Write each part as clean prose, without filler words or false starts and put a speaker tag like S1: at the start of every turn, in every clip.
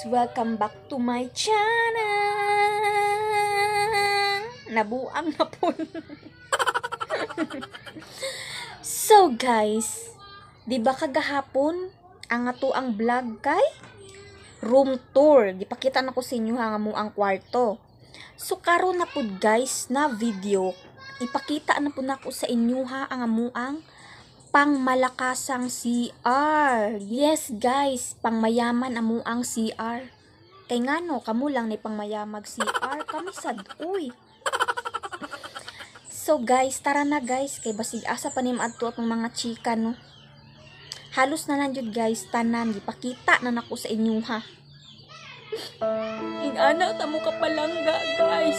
S1: welcome back to my channel. Nabuang na po. So guys, di ba kagahapon ang ato ang vlog kay room tour. Gipakita na ko sa inyo ang amuang kwarto. So karon na pud guys na video, ipakita na po na ko sa inyo ang amuang pangmalakasang CR. Yes guys, pangmayaman amuang CR. Kay ngano kamo lang ni pangmayamag CR, kami sad uy. So guys, tara na guys, kay basig asa pa ni maadto atong mga chika no. Halos na lang jud guys, tanan gipakita na nako sa inyo ha. Ingana ta mo kapalangga guys.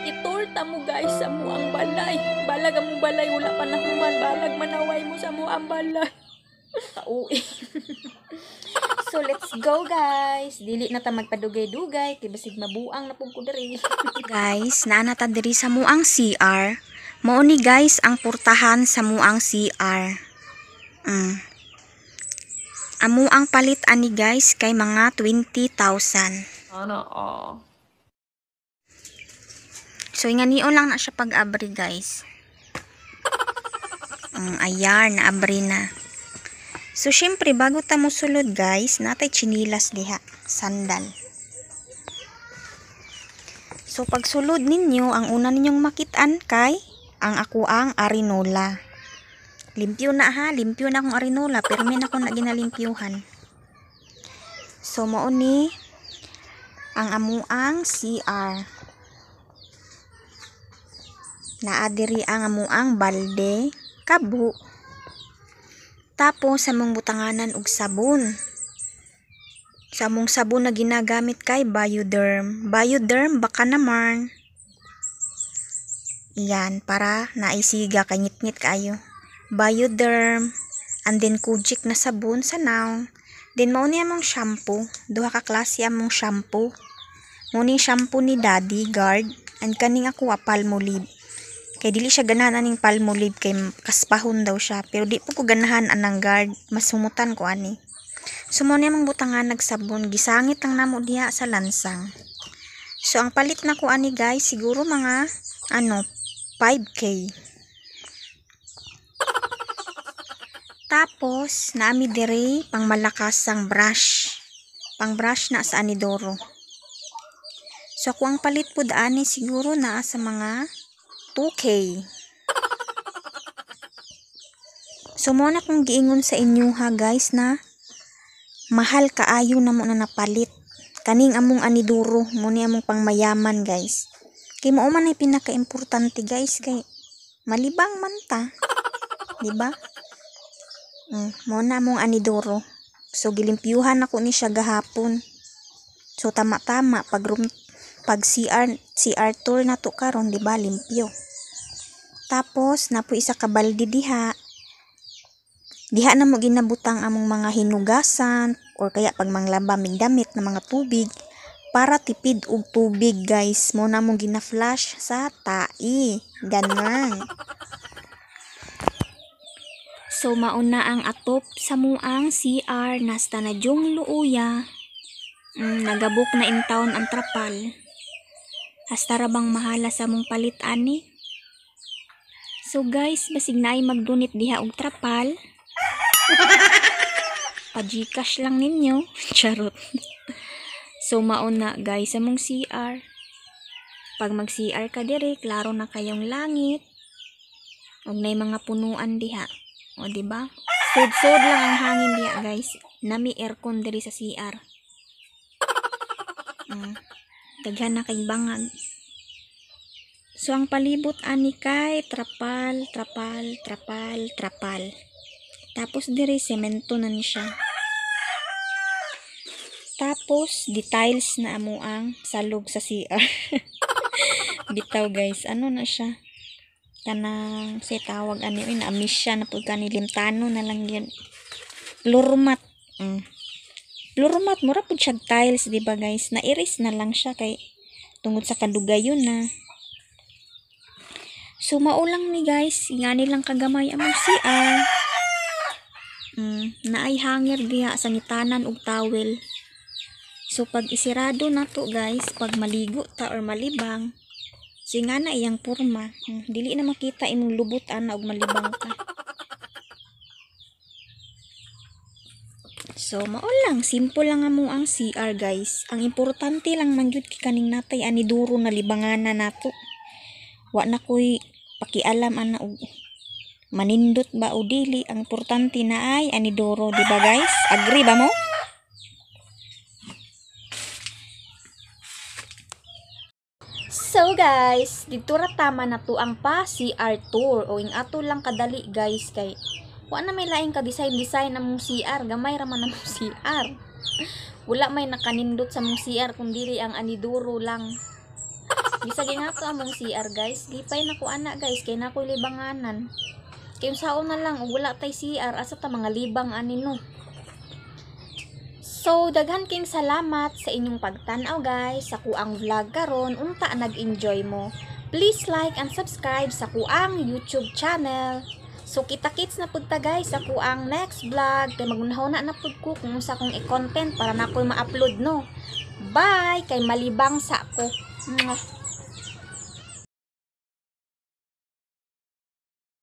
S1: Itur ta mo guys sa mo ang balay. Balag ang balay, wala pa na human. Balag manaway mo sa mo ang balay. Pauwi. So let's go guys. Dili na ta magpadugay-dugay kay basig mabuang na pug ko diri.
S2: Guys, naa na ta diri sa muang CR. Mao ni guys ang portahan sa muang CR. Amo ang palit ani guys kay mga 20,000.
S1: Ano
S2: So inganion lang na siya pag-abri guys. Ayan, naabri na. So syempre bago ta mo sulod guys, natay chinilas diha, sandal. So pag sulod ninyo, ang una ninyong makitaan kay ang ako ang arinola. Limpyo na ha, limpyo na akong arinola, pero may na akong ginalimpyuhan. So mao ni ang amuang CR. Naadiri ang amuang balde, kabo. Tapos sa mong butanganan og sabon. Sa mong sabon na ginagamit kay Bioderm. Bioderm baka naman. Iyan, para naisiga kay ngit-ngit kayo. Bioderm, and then Kojic na sabon sa now. Then mao ni among shampoo, duha ka klase among shampoo. Mao ni shampoo ni Daddy Guard and kaning ako Palmolive. Kay dili siya ganahan aning Palmolive kay kaspahon daw siya, pero di po ko ganahan anang Guard, mas humutan ko ani. So mao ni among butangan nagsabon, gisangit lang namo diha sa lansang. So ang palit na ko ani guys, siguro mga 5K. Tapos, naami dire pang malakasang brush. Pang brush na sa anidoro. So, kung ang palit po ani siguro na sa mga 2K. So, muna kong giingon sa inyo ha guys na mahal kaayo na mo na napalit. Kaning among anidoro, muna among pangmayaman guys. Kay mao man ay pinaka-importante guys, kay malibang man ta. Diba? Muna mong anidoro. So gilimpyuhan ako ni siya gahapon. So tama-tama pag CR tour na to karon, di ba, limpyo. Tapos napo isa ka balde diha. Diha na mo ginabutang among mga hinugasan or kaya pag manglaba mig damit na mga tubig para tipid og tubig guys. Mo na mong gina-flash sa tai. Ganun. So mauna ang atop sa muang CR, nasta na jung luuya. Nagabok na in town ang trapal. Hasta rabang mahala sa mong palit ani. So guys, basig naay magdunit diha og trapal. Pa-Gcash lang ninyo. Charot. So mauna guys sa mong CR. Pag mag-CR ka dire, klaro na kayong langit. Og nay mga punuan diha. O, diba? Sud-sud lang ang hangin diya, guys. Nami aircon diri sa CR. Daghan na kay bangag. So, ang palibot ani kay trapal. Tapos diri, semento na ni siya. Tapos, details na amo ang salog sa CR. Bitaw, guys. Ano na siya? Kanang say tawag ani na amis siya na pud kani limtano na lang yan. Lurmat. Lurmat mura pud siya tiles, di ba guys? Na-iris na lang siya kay tungod sa kadugayon na. So maulang ni guys, ingani lang kagamay among CR. Naay hanger diha sa ngitanan og towel. So pag isirado na to guys, pag maligo ta or malibang, so nga na iyang porma. Dili na makita imong lubot ana og malibang ka. So mao lang, simple lang mo ang CR guys. Ang importante lang man jud kaning natay ani duro na libanganan nato. Wa na koy pakialam ana og manindot ba o dili. Ang importante na ay ani duro, di ba guys? Agree ba mo?
S1: So guys, dito ra tama na to ang pa CR tour o ing ato lang kadali guys kay wa na may laing ka design among CR, gamay ra man among CR. Wala may nakanindot sa among CR kun dili ang aniduro lang. Bisag nga to among CR guys, gipay na ko ana guys kay nakoy libanganan. Kay unsaon na lang ug wala tay CR asa ta mga libang ani no. So, daghan king salamat sa inyong pagtanaw guys sa kuang vlog karon. Unta nag-enjoy mo. Please like and subscribe sa kuang YouTube channel. So, kita-kits na pud ta guys sa kuang next vlog. Kay magunahon na pud ko kung unsa kong i-content para na ko'y ma-upload no. Bye! Kay malibang sa ako.